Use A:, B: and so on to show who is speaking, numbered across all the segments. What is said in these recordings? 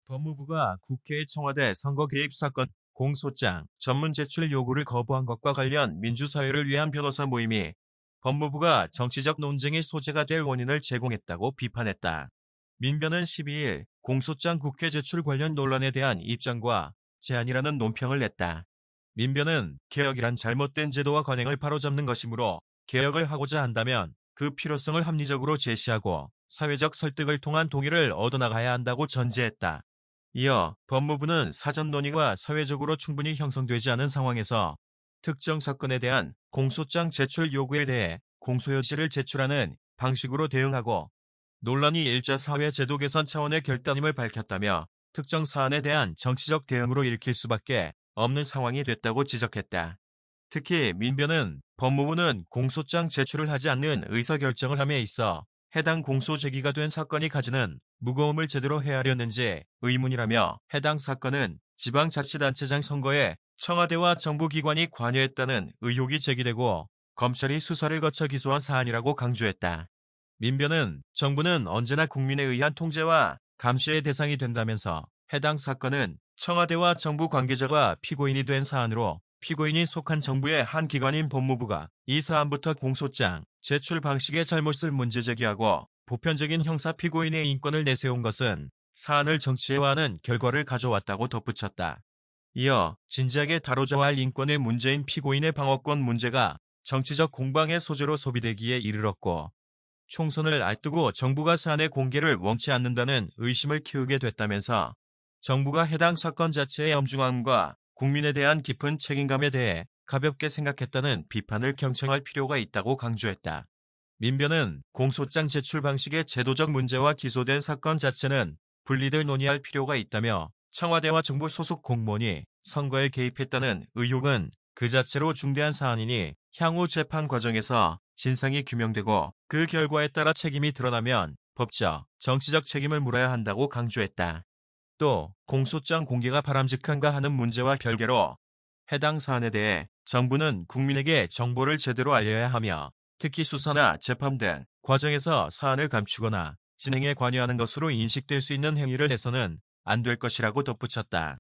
A: 법무부가 국회 청와대 선거 개입 사건 공소장 전문 제출 요구를 거부한 것과 관련 민주사회를 위한 변호사 모임이 법무부가 정치적 논쟁의 소재가 될 원인을 제공했다고 비판했다. 민변은 12일 공소장 국회 제출 관련 논란에 대한 입장과 제안이라는 논평을 냈다. 민변은 개혁이란 잘못된 제도와 관행을 바로잡는 것이므로 개혁을 하고자 한다면 그 필요성을 합리적으로 제시하고 사회적 설득을 통한 동의를 얻어나가야 한다고 전제했다. 이어 법무부는 사전 논의가 사회적으로 충분히 형성되지 않은 상황에서 특정 사건에 대한 공소장 제출 요구에 대해 공소여지를 제출하는 방식으로 대응하고 논란이 일자 사회 제도 개선 차원의 결단임을 밝혔다며 특정 사안에 대한 정치적 대응으로 읽힐 수밖에 없는 상황이 됐다고 지적했다. 특히 민변은 법무부는 공소장 제출을 하지 않는 의사결정을 함에 있어 해당 공소 제기가 된 사건이 가지는 무거움을 제대로 헤아렸는지 의문이라며 해당 사건은 지방자치단체장 선거에 청와대와 정부기관이 관여했다는 의혹이 제기되고 검찰이 수사를 거쳐 기소한 사안이라고 강조했다. 민변은 정부는 언제나 국민에 의한 통제와 감시의 대상이 된다면서 해당 사건은 청와대와 정부 관계자가 피고인이 된 사안으로 피고인이 속한 정부의 한 기관인 법무부가 이 사안부터 공소장 제출 방식의 잘못을 문제 제기하고 보편적인 형사 피고인의 인권을 내세운 것은 사안을 정치화하는 결과를 가져왔다고 덧붙였다. 이어 진지하게 다뤄져야 할 인권의 문제인 피고인의 방어권 문제가 정치적 공방의 소재로 소비되기에 이르렀고 총선을 앞두고 정부가 사안의 공개를 원치 않는다는 의심을 키우게 됐다면서 정부가 해당 사건 자체의 엄중함과 국민에 대한 깊은 책임감에 대해 가볍게 생각했다는 비판을 경청할 필요가 있다고 강조했다. 민변은 공소장 제출 방식의 제도적 문제와 기소된 사건 자체는 분리될 논의할 필요가 있다며 청와대와 정부 소속 공무원이 선거에 개입했다는 의혹은 그 자체로 중대한 사안이니 향후 재판 과정에서 진상이 규명되고 그 결과에 따라 책임이 드러나면 법적, 정치적 책임을 물어야 한다고 강조했다. 또 공소장 공개가 바람직한가 하는 문제와 별개로 해당 사안에 대해 정부는 국민에게 정보를 제대로 알려야 하며 특히 수사나 재판 등 과정에서 사안을 감추거나 진행에 관여하는 것으로 인식될 수 있는 행위를 해서는 안 될 것이라고 덧붙였다.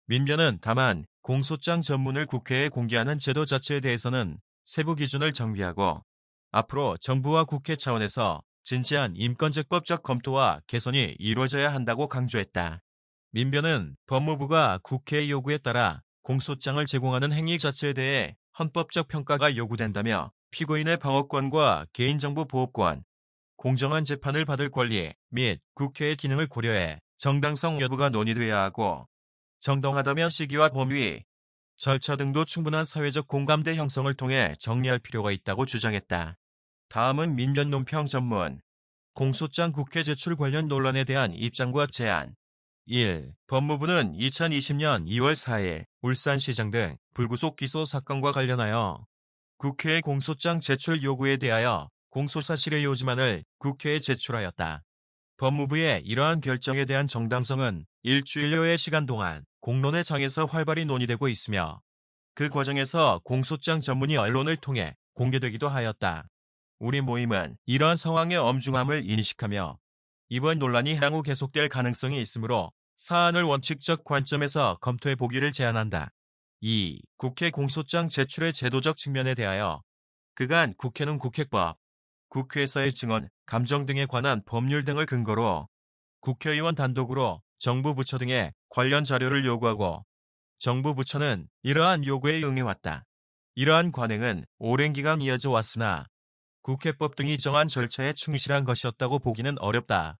A: 민변은 다만 공소장 전문을 국회에 공개하는 제도 자체에 대해서는 세부 기준을 정비하고 앞으로 정부와 국회 차원에서 진지한 인권적 법적 검토와 개선이 이루어져야 한다고 강조했다. 민변은 법무부가 국회의 요구에 따라 공소장을 제공하는 행위 자체에 대해 헌법적 평가가 요구된다며 피고인의 방어권과 개인정보 보호권, 공정한 재판을 받을 권리 및 국회의 기능을 고려해 정당성 여부가 논의돼야 하고 정당하다면 시기와 범위, 절차 등도 충분한 사회적 공감대 형성을 통해 정리할 필요가 있다고 주장했다. 다음은 민변 논평 전문 공소장 국회 제출 관련 논란에 대한 입장과 제안 1. 법무부는 2020년 2월 4일 울산시장 등 불구속 기소 사건과 관련하여 국회의 공소장 제출 요구에 대하여 공소사실의 요지만을 국회에 제출하였다. 법무부의 이러한 결정에 대한 정당성은 일주일여의 시간 동안 공론의 장에서 활발히 논의되고 있으며 그 과정에서 공소장 전문이 언론을 통해 공개되기도 하였다. 우리 모임은 이러한 상황의 엄중함을 인식하며 이번 논란이 향후 계속될 가능성이 있으므로 사안을 원칙적 관점에서 검토해 보기를 제안한다. 2. 국회 공소장 제출의 제도적 측면에 대하여 그간 국회는 국회법, 국회에서의 증언, 감정 등에 관한 법률 등을 근거로 국회의원 단독으로 정부 부처 등에 관련 자료를 요구하고 정부 부처는 이러한 요구에 응해왔다. 이러한 관행은 오랜 기간 이어져 왔으나 국회법 등이 정한 절차에 충실한 것이었다고 보기는 어렵다.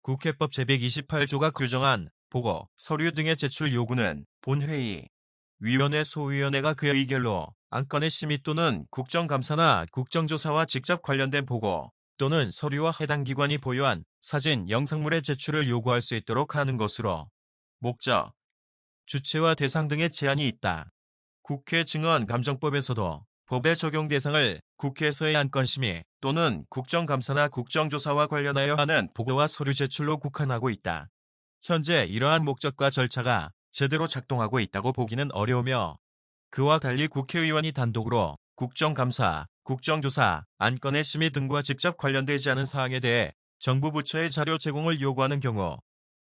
A: 국회법 제128조가 규정한 보고, 서류 등의 제출 요구는 본회의, 위원회 소위원회가 그의 의결로 안건의 심의 또는 국정감사나 국정조사와 직접 관련된 보고 또는 서류와 해당 기관이 보유한 사진, 영상물의 제출을 요구할 수 있도록 하는 것으로 목적, 주체와 대상 등의 제한이 있다. 국회 증언감정법에서도 법의 적용 대상을 국회에서의 안건 심의 또는 국정감사나 국정조사와 관련하여 하는 보고와 서류 제출로 국한하고 있다. 현재 이러한 목적과 절차가 제대로 작동하고 있다고 보기는 어려우며 그와 달리 국회의원이 단독으로 국정감사, 국정조사, 안건의 심의 등과 직접 관련되지 않은 사항에 대해 정부 부처의 자료 제공을 요구하는 경우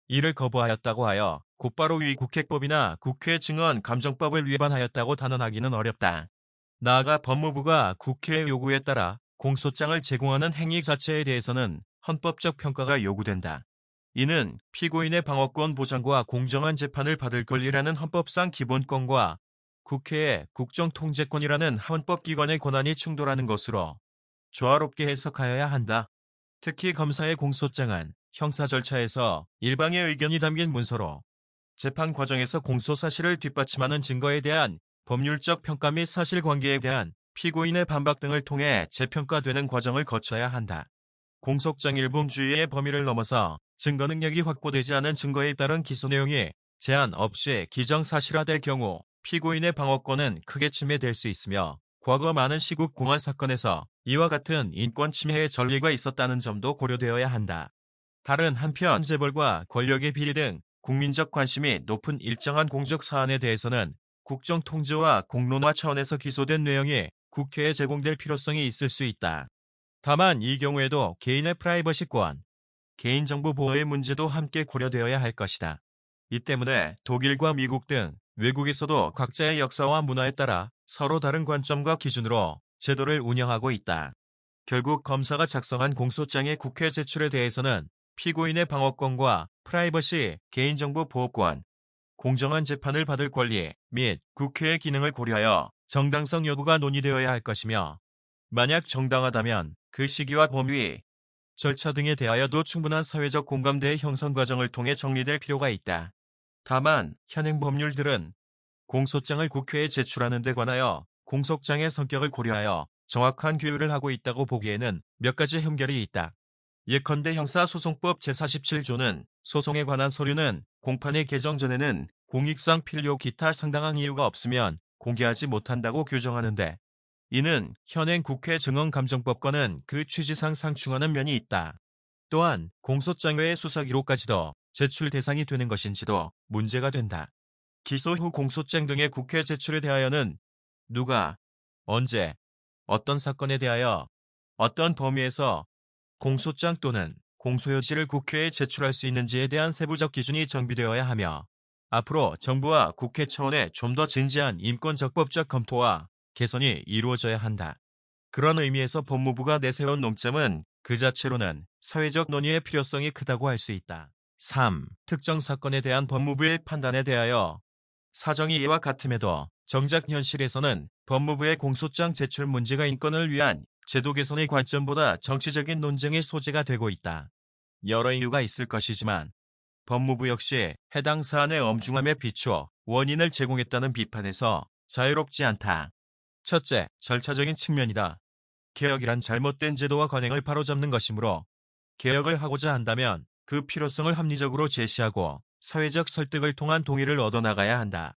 A: 이를 거부하였다고 하여 곧바로 위 국회법이나 국회 증언 감정법을 위반하였다고 단언하기는 어렵다. 나아가 법무부가 국회의 요구에 따라 공소장을 제공하는 행위 자체에 대해서는 헌법적 평가가 요구된다. 이는 피고인의 방어권 보장과 공정한 재판을 받을 권리라는 헌법상 기본권과 국회의 국정통제권이라는 헌법기관의 권한이 충돌하는 것으로 조화롭게 해석하여야 한다. 특히 검사의 공소장은 형사 절차에서 일방의 의견이 담긴 문서로 재판 과정에서 공소 사실을 뒷받침하는 증거에 대한 법률적 평가 및 사실관계에 대한 피고인의 반박 등을 통해 재평가되는 과정을 거쳐야 한다. 공소장 일본주의의 범위를 넘어서 증거 능력이 확보되지 않은 증거에 따른 기소 내용이 제한 없이 기정사실화될 경우 피고인의 방어권은 크게 침해될 수 있으며 과거 많은 시국 공안 사건에서 이와 같은 인권 침해의 전례가 있었다는 점도 고려되어야 한다. 다른 한편 재벌과 권력의 비리 등 국민적 관심이 높은 일정한 공적 사안에 대해서는 국정통제와 공론화 차원에서 기소된 내용이 국회에 제공될 필요성이 있을 수 있다. 다만 이 경우에도 개인의 프라이버시권, 개인정보 보호의 문제도 함께 고려되어야 할 것이다. 이 때문에 독일과 미국 등 외국에서도 각자의 역사와 문화에 따라 서로 다른 관점과 기준으로 제도를 운영하고 있다. 결국 검사가 작성한 공소장의 국회 제출에 대해서는 피고인의 방어권과 프라이버시, 개인정보 보호권, 공정한 재판을 받을 권리 및 국회의 기능을 고려하여 정당성 여부가 논의되어야 할 것이며 만약 정당하다면 그 시기와 범위, 절차 등에 대하여도 충분한 사회적 공감대의 형성 과정을 통해 정리될 필요가 있다. 다만 현행 법률들은 공소장을 국회에 제출하는 데 관하여 공소장의 성격을 고려하여 정확한 규율을 하고 있다고 보기에는 몇 가지 흠결이 있다. 예컨대 형사소송법 제47조는 소송에 관한 서류는 공판의 개정 전에는 공익상 필요 기타 상당한 이유가 없으면 공개하지 못한다고 규정하는데 이는 현행 국회 증언감정법과는 그 취지상 상충하는 면이 있다. 또한 공소장 외의 수사기록까지도 제출 대상이 되는 것인지도 문제가 된다. 기소 후 공소장 등의 국회 제출에 대하여는 누가, 언제, 어떤 사건에 대하여, 어떤 범위에서 공소장 또는 공소여지를 국회에 제출할 수 있는지에 대한 세부적 기준이 정비되어야 하며 앞으로 정부와 국회 차원의 좀 더 진지한 인권적법적 검토와 개선이 이루어져야 한다. 그런 의미에서 법무부가 내세운 논점은 그 자체로는 사회적 논의의 필요성이 크다고 할 수 있다. 3. 특정 사건에 대한 법무부의 판단에 대하여 사정이 이와 같음에도 정작 현실에서는 법무부의 공소장 제출 문제가 인권을 위한 제도 개선의 관점보다 정치적인 논쟁의 소재가 되고 있다. 여러 이유가 있을 것이지만 법무부 역시 해당 사안의 엄중함에 비추어 원인을 제공했다는 비판에서 자유롭지 않다. 첫째, 절차적인 측면이다. 개혁이란 잘못된 제도와 관행을 바로잡는 것이므로 개혁을 하고자 한다면 그 필요성을 합리적으로 제시하고 사회적 설득을 통한 동의를 얻어나가야 한다.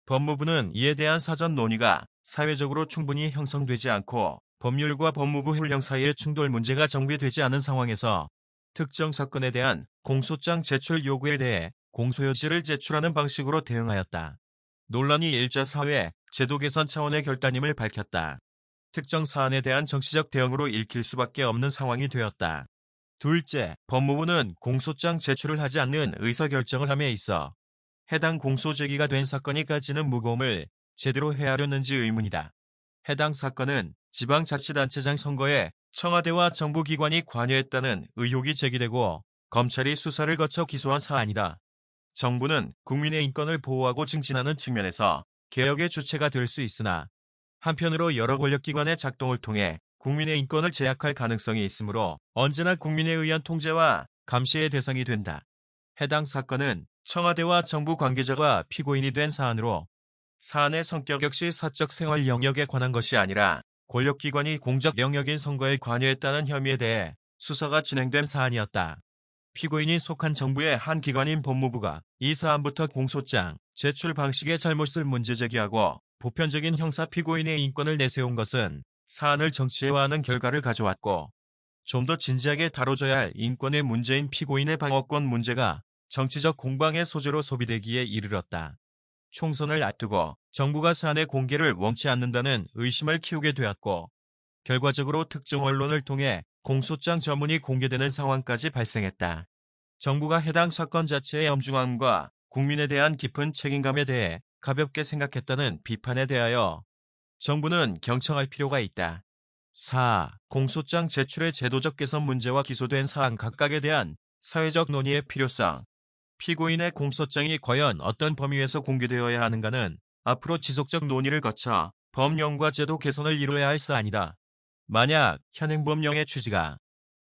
A: 법무부는 이에 대한 사전 논의가 사회적으로 충분히 형성되지 않고 법률과 법무부 훈령 사이의 충돌 문제가 정비되지 않은 상황에서 특정 사건에 대한 공소장 제출 요구에 대해 공소여지를 제출하는 방식으로 대응하였다. 논란이 일자 사회, 제도 개선 차원의 결단임을 밝혔다. 특정 사안에 대한 정치적 대응으로 읽힐 수밖에 없는 상황이 되었다. 둘째, 법무부는 공소장 제출을 하지 않는 의사결정을 함에 있어 해당 공소 제기가 된 사건이 가지는 무거움을 제대로 헤아렸는지 의문이다. 해당 사건은 지방자치단체장 선거에 청와대와 정부기관이 관여했다는 의혹이 제기되고 검찰이 수사를 거쳐 기소한 사안이다. 정부는 국민의 인권을 보호하고 증진하는 측면에서 개혁의 주체가 될 수 있으나 한편으로 여러 권력기관의 작동을 통해 국민의 인권을 제약할 가능성이 있으므로 언제나 국민에 의한 통제와 감시의 대상이 된다. 해당 사건은 청와대와 정부 관계자가 피고인이 된 사안으로 사안의 성격 역시 사적 생활 영역에 관한 것이 아니라 권력기관이 공적 영역인 선거에 관여했다는 혐의에 대해 수사가 진행된 사안이었다. 피고인이 속한 정부의 한 기관인 법무부가 이 사안부터 공소장 제출 방식의 잘못을 문제 제기하고 보편적인 형사 피고인의 인권을 내세운 것은 사안을 정치화하는 결과를 가져왔고 좀 더 진지하게 다뤄져야 할 인권의 문제인 피고인의 방어권 문제가 정치적 공방의 소재로 소비되기에 이르렀다. 총선을 앞두고 정부가 사안의 공개를 원치 않는다는 의심을 키우게 되었고 결과적으로 특정 언론을 통해 공소장 전문이 공개되는 상황까지 발생했다. 정부가 해당 사건 자체의 엄중함과 국민에 대한 깊은 책임감에 대해 가볍게 생각했다는 비판에 대하여 정부는 경청할 필요가 있다. 4. 공소장 제출의 제도적 개선 문제와 기소된 사안 각각에 대한 사회적 논의의 필요성. 피고인의 공소장이 과연 어떤 범위에서 공개되어야 하는가는 앞으로 지속적 논의를 거쳐 법령과 제도 개선을 이루어야 할 사안이다. 만약 현행법령의 취지가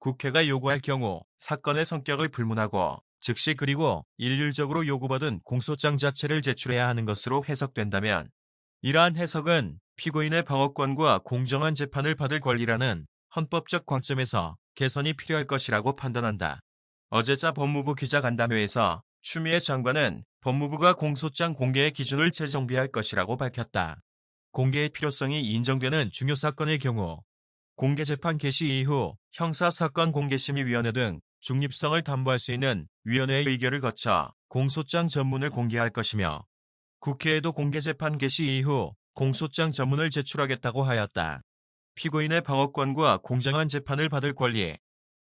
A: 국회가 요구할 경우 사건의 성격을 불문하고 즉시 그리고 일률적으로 요구받은 공소장 자체를 제출해야 하는 것으로 해석된다면 이러한 해석은 피고인의 방어권과 공정한 재판을 받을 권리라는 헌법적 관점에서 개선이 필요할 것이라고 판단한다. 어제자 법무부 기자간담회에서 추미애 장관은 법무부가 공소장 공개의 기준을 재정비할 것이라고 밝혔다. 공개의 필요성이 인정되는 중요 사건의 경우 공개재판 개시 이후 형사사건공개심의위원회 등 중립성을 담보할 수 있는 위원회의 의결을 거쳐 공소장 전문을 공개할 것이며 국회에도 공개재판 개시 이후 공소장 전문을 제출하겠다고 하였다. 피고인의 방어권과 공정한 재판을 받을 권리,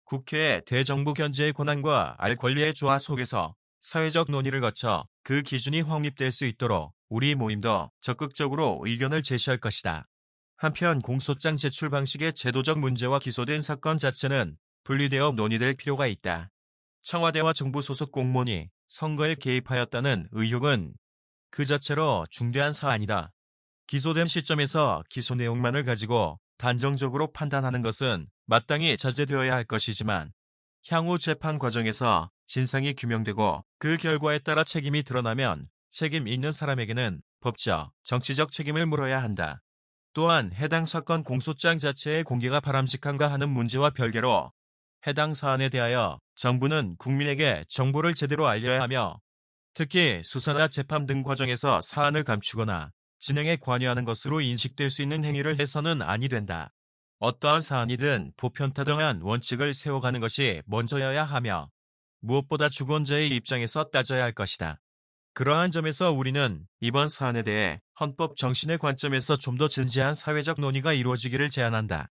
A: 국회의 대정부 견제의 권한과 알 권리의 조화 속에서 사회적 논의를 거쳐 그 기준이 확립될 수 있도록 우리 모임도 적극적으로 의견을 제시할 것이다. 한편 공소장 제출 방식의 제도적 문제와 기소된 사건 자체는 분리되어 논의될 필요가 있다. 청와대와 정부 소속 공무원이 선거에 개입하였다는 의혹은 그 자체로 중대한 사안이다. 기소된 시점에서 기소 내용만을 가지고 단정적으로 판단하는 것은 마땅히 자제되어야 할 것이지만 향후 재판 과정에서 진상이 규명되고 그 결과에 따라 책임이 드러나면 책임 있는 사람에게는 법적, 정치적 책임을 물어야 한다. 또한 해당 사건 공소장 자체의 공개가 바람직한가 하는 문제와 별개로 해당 사안에 대하여 정부는 국민에게 정보를 제대로 알려야 하며 특히 수사나 재판 등 과정에서 사안을 감추거나 진행에 관여하는 것으로 인식될 수 있는 행위를 해서는 아니 된다. 어떠한 사안이든 보편타당한 원칙을 세워가는 것이 먼저여야 하며 무엇보다 주권자의 입장에서 따져야 할 것이다. 그러한 점에서 우리는 이번 사안에 대해 헌법 정신의 관점에서 좀 더 진지한 사회적 논의가 이루어지기를 제안한다.